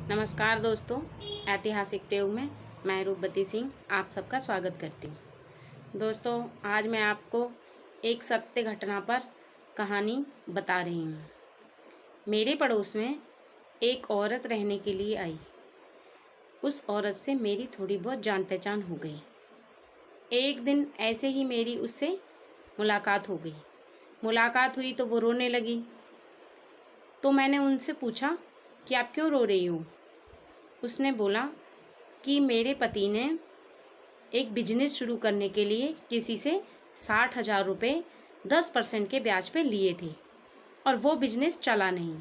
नमस्कार दोस्तों, ऐतिहासिक प्रयोग में मैं रूपवती सिंह आप सबका स्वागत करती हूँ। दोस्तों, आज मैं आपको एक सत्य घटना पर कहानी बता रही हूँ। मेरे पड़ोस में एक औरत रहने के लिए आई। उस औरत से मेरी थोड़ी बहुत जान पहचान हो गई। एक दिन ऐसे ही मेरी उससे मुलाकात हो गई। मुलाकात हुई तो वो रोने लगी। तो मैंने उनसे पूछा कि आप क्यों रो रही हो। उसने बोला कि मेरे पति ने एक बिजनेस शुरू करने के लिए किसी से 60,000 रुपये 10% के ब्याज पे लिए थे और वो बिजनेस चला नहीं।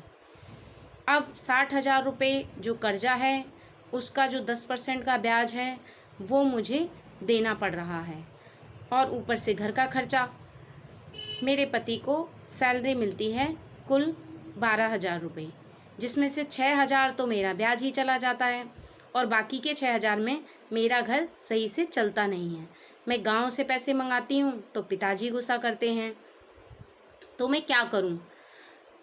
अब 60,000 रुपये जो कर्जा है उसका जो 10% का ब्याज है वो मुझे देना पड़ रहा है और ऊपर से घर का खर्चा। मेरे पति को सैलरी मिलती है कुल 12,000 रुपये, जिसमें से 6,000 तो मेरा ब्याज ही चला जाता है और बाकी के 6,000 में मेरा घर सही से चलता नहीं है। मैं गांव से पैसे मंगाती हूँ तो पिताजी गुस्सा करते हैं। तो मैं क्या करूँ?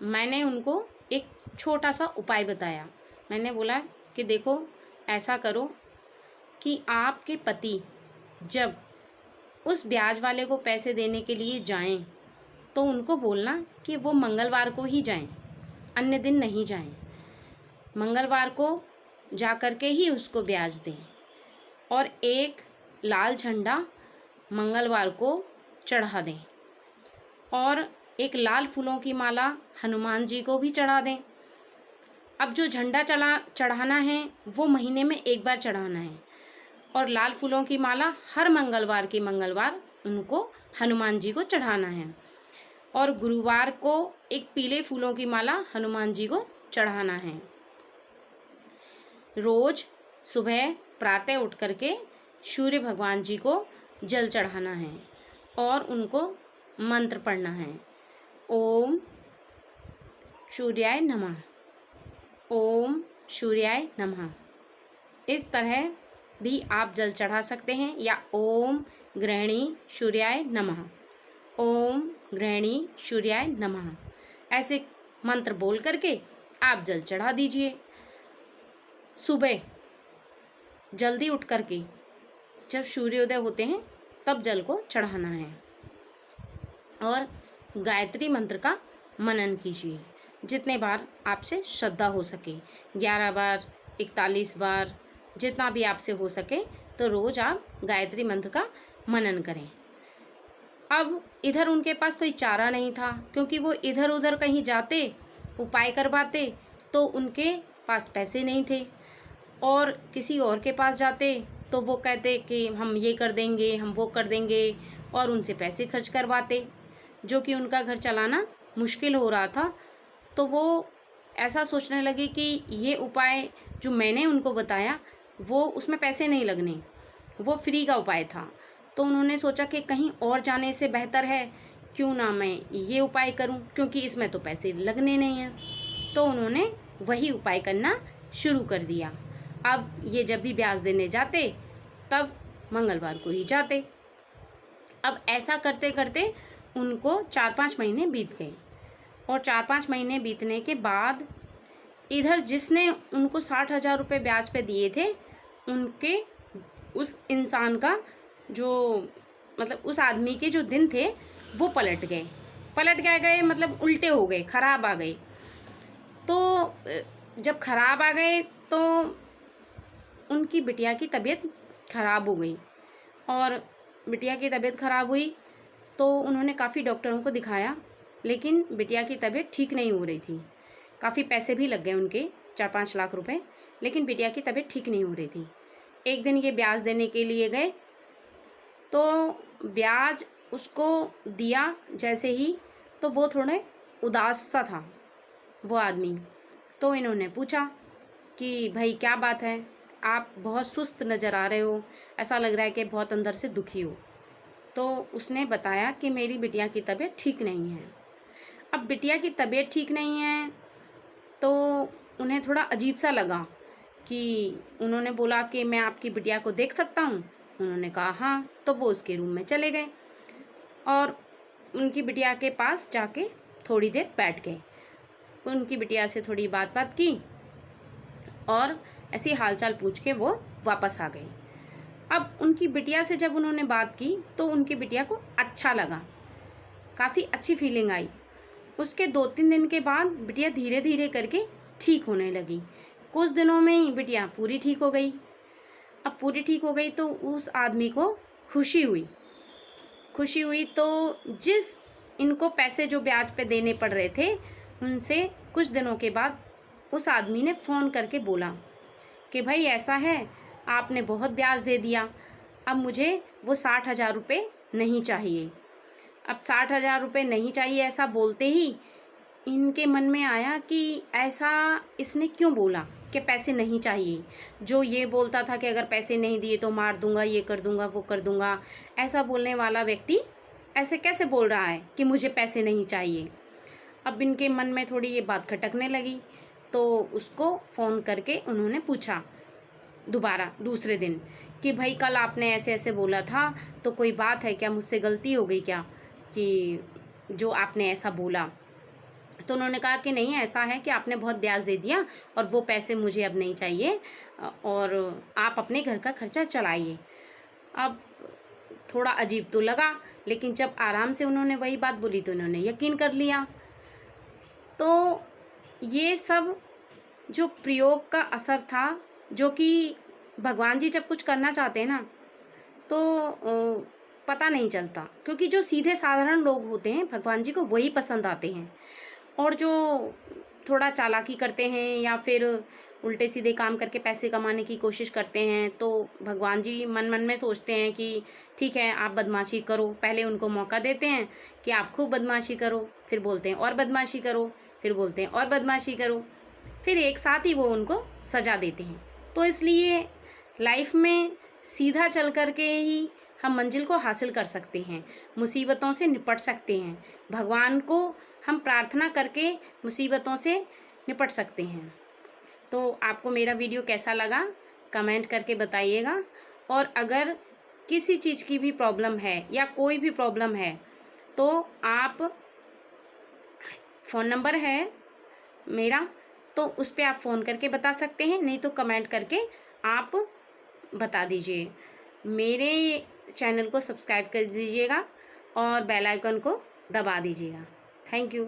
मैंने उनको एक छोटा सा उपाय बताया। मैंने बोला कि देखो, ऐसा करो कि आपके पति जब उस ब्याज वाले को पैसे देने के लिए जाएं तो उनको बोलना कि वो मंगलवार को ही जाएं, अन्य दिन नहीं जाएं। मंगलवार को जा कर के ही उसको ब्याज दें और एक लाल झंडा मंगलवार को चढ़ा दें और एक लाल फूलों की माला हनुमान जी को भी चढ़ा दें। अब जो झंडा चढ़ाना है वो महीने में एक बार चढ़ाना है और लाल फूलों की माला हर मंगलवार के मंगलवार उनको हनुमान जी को चढ़ाना है और गुरुवार को एक पीले फूलों की माला हनुमान जी को चढ़ाना है। रोज सुबह प्रातः उठ करके सूर्य भगवान जी को जल चढ़ाना है और उनको मंत्र पढ़ना है। ओम सूर्याय नमः, ओम सूर्याय नमः। इस तरह भी आप जल चढ़ा सकते हैं या ओम गृहिणी सूर्याय नमः, ओम गृहिणी सूर्याय नमः, ऐसे मंत्र बोल करके आप जल चढ़ा दीजिए। सुबह जल्दी उठ करके जब सूर्योदय होते हैं तब जल को चढ़ाना है और गायत्री मंत्र का मनन कीजिए जितने बार आपसे श्रद्धा हो सके, 11 बार, 41 बार, जितना भी आपसे हो सके तो रोज आप गायत्री मंत्र का मनन करें। अब इधर उनके पास कोई चारा नहीं था क्योंकि वो इधर उधर कहीं जाते उपाय करवाते तो उनके पास पैसे नहीं थे और किसी और के पास जाते तो वो कहते कि हम ये कर देंगे, हम वो कर देंगे और उनसे पैसे खर्च करवाते, जो कि उनका घर चलाना मुश्किल हो रहा था। तो वो ऐसा सोचने लगे कि ये उपाय जो मैंने उनको बताया वो उसमें पैसे नहीं लगने, वो फ्री का उपाय था। तो उन्होंने सोचा कि कहीं और जाने से बेहतर है क्यों ना मैं ये उपाय करूं, क्योंकि इसमें तो पैसे लगने नहीं हैं। तो उन्होंने वही उपाय करना शुरू कर दिया। अब ये जब भी ब्याज देने जाते तब मंगलवार को ही जाते। अब ऐसा करते करते उनको 4-5 महीने बीत गए और 4-5 महीने बीतने के बाद इधर जिसने उनको 60,000 रुपये ब्याज पे दिए थे उनके उस इंसान का जो मतलब उस आदमी के जो दिन थे वो पलट गए मतलब उल्टे हो गए, खराब आ गए। तो जब खराब आ गए तो उनकी बिटिया की तबीयत खराब हो गई और बिटिया की तबीयत खराब हुई तो उन्होंने काफ़ी डॉक्टरों को दिखाया, लेकिन बिटिया की तबीयत ठीक नहीं हो रही थी। काफ़ी पैसे भी लग गए उनके 4-5 लाख रुपए, लेकिन बिटिया की तबीयत ठीक नहीं हो रही थी। एक दिन ये ब्याज देने के लिए गए तो ब्याज उसको दिया जैसे ही तो वो थोड़े उदास सा था वो आदमी। तो इन्होंने पूछा कि भाई क्या बात है, आप बहुत सुस्त नज़र आ रहे हो, ऐसा लग रहा है कि बहुत अंदर से दुखी हो। तो उसने बताया कि मेरी बिटिया की तबीयत ठीक नहीं है। अब बिटिया की तबीयत ठीक नहीं है तो उन्हें थोड़ा अजीब सा लगा कि उन्होंने बोला कि मैं आपकी बिटिया को देख सकता हूँ। उन्होंने कहा हाँ। तो वो उसके रूम में चले गए और उनकी बिटिया के पास जाके थोड़ी देर बैठ गए। उनकी बिटिया से थोड़ी बात की और ऐसी हालचाल पूछ के वो वापस आ गए। अब उनकी बिटिया से जब उन्होंने बात की तो उनकी बिटिया को अच्छा लगा, काफ़ी अच्छी फीलिंग आई। उसके 2-3 दिन के बाद बिटिया धीरे धीरे करके ठीक होने लगी। कुछ दिनों में ही बिटिया पूरी ठीक हो गई। अब पूरी ठीक हो गई तो उस आदमी को खुशी हुई। तो जिस इनको पैसे जो ब्याज पे देने पड़ रहे थे, उनसे कुछ दिनों के बाद उस आदमी ने फ़ोन करके बोला कि भाई ऐसा है, आपने बहुत ब्याज दे दिया, अब मुझे वो 60,000 रुपये नहीं चाहिए। अब 60,000 रुपये नहीं चाहिए ऐसा बोलते ही इनके मन में आया कि ऐसा इसने क्यों बोला कि पैसे नहीं चाहिए। जो ये बोलता था कि अगर पैसे नहीं दिए तो मार दूंगा, ये कर दूंगा, वो कर दूंगा, ऐसा बोलने वाला व्यक्ति ऐसे कैसे बोल रहा है कि मुझे पैसे नहीं चाहिए। अब इनके मन में थोड़ी ये बात खटकने लगी, तो उसको फ़ोन करके उन्होंने पूछा दोबारा दूसरे दिन कि भाई कल आपने ऐसे ऐसे बोला था, तो कोई बात है क्या, मुझसे गलती हो गई क्या कि जो आपने ऐसा बोला। तो उन्होंने कहा कि नहीं, ऐसा है कि आपने बहुत ब्याज दे दिया और वो पैसे मुझे अब नहीं चाहिए और आप अपने घर का खर्चा चलाइए। अब थोड़ा अजीब तो लगा, लेकिन जब आराम से उन्होंने वही बात बोली तो उन्होंने यकीन कर लिया। तो ये सब जो प्रयोग का असर था, जो कि भगवान जी जब कुछ करना चाहते हैं ना तो पता नहीं चलता, क्योंकि जो सीधे साधारण लोग होते हैं भगवान जी को वही पसंद आते हैं, और जो थोड़ा चालाकी करते हैं या फिर उल्टे सीधे काम करके पैसे कमाने की कोशिश करते हैं, तो भगवान जी मन मन में सोचते हैं कि ठीक है आप बदमाशी करो। पहले उनको मौका देते हैं कि आप खूब बदमाशी करो, फिर बोलते हैं और बदमाशी करो, फिर बोलते हैं और बदमाशी करो, फिर एक साथ ही वो उनको सजा देते हैं। तो इसलिए लाइफ में सीधा चल कर के ही हम मंजिल को हासिल कर सकते हैं, मुसीबतों से निपट सकते हैं। भगवान को हम प्रार्थना करके मुसीबतों से निपट सकते हैं। तो आपको मेरा वीडियो कैसा लगा कमेंट करके बताइएगा, और अगर किसी चीज़ की भी प्रॉब्लम है या कोई भी प्रॉब्लम है तो आप, फ़ोन नंबर है मेरा, तो उस पर आप फ़ोन करके बता सकते हैं, नहीं तो कमेंट करके आप बता दीजिए। मेरे चैनल को सब्सक्राइब कर दीजिएगा और बेल आइकन को दबा दीजिएगा। Thank you.